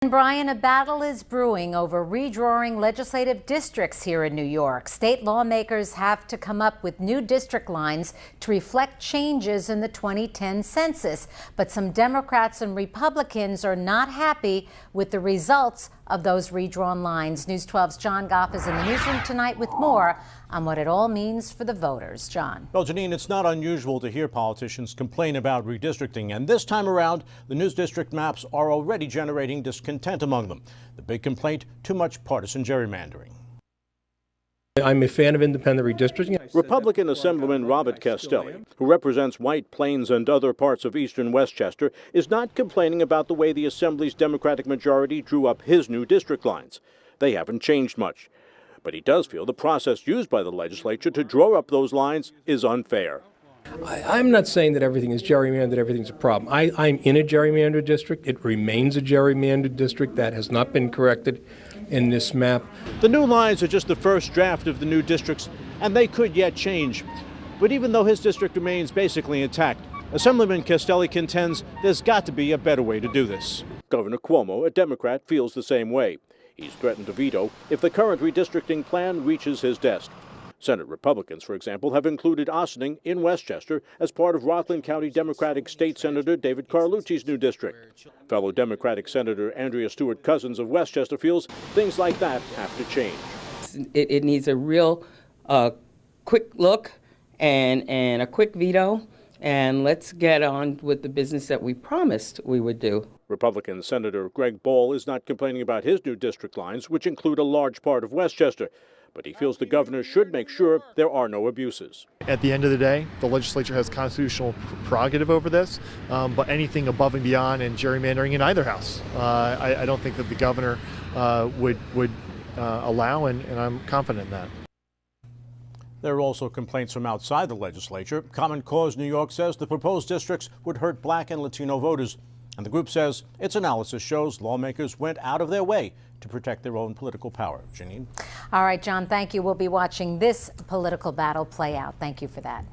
Brian, a battle is brewing over redrawing legislative districts here in New York. State lawmakers have to come up with new district lines to reflect changes in the 2010 census. But some Democrats and Republicans are not happy with the results of those redrawn lines. News 12's John Goff is in the newsroom tonight with more on what it all means for the voters. John. Well, Janine, it's not unusual to hear politicians complain about redistricting. And this time around, the news district maps are already generating discontent among them. The big complaint, too much partisan gerrymandering. I'm a fan of independent redistricting. Republican Assemblyman Robert Castelli, who represents White Plains and other parts of eastern Westchester, is not complaining about the way the Assembly's Democratic majority drew up his new district lines. They haven't changed much. But he does feel the process used by the legislature to draw up those lines is unfair. I'm not saying that everything is gerrymandered, everything's a problem. I'm in a gerrymandered district. It remains a gerrymandered district. That has not been corrected in this map. The new lines are just the first draft of the new districts, and they could yet change. But even though his district remains basically intact, Assemblyman Castelli contends there's got to be a better way to do this. Governor Cuomo, a Democrat, feels the same way. He's threatened to veto if the current redistricting plan reaches his desk. Senate Republicans, for example, have included Ossining in Westchester as part of Rockland County Democratic State Senator David Carlucci's new district. Fellow Democratic Senator Andrea Stewart Cousins of Westchester feels things like that have to change. It needs a real quick look and a quick veto, and let's get on with the business that we promised we would do. Republican Senator Greg Ball is not complaining about his new district lines, which include a large part of Westchester, but he feels the governor should make sure there are no abuses. At the end of the day, the legislature has constitutional prerogative over this, but anything above and beyond and gerrymandering in either house, I don't think that the governor would allow, and I'm confident in that. There are also complaints from outside the legislature. Common Cause New York says the proposed districts would hurt Black and Latino voters. And the group says its analysis shows lawmakers went out of their way to protect their own political power. Janine? All right, John, thank you. We'll be watching this political battle play out. Thank you for that.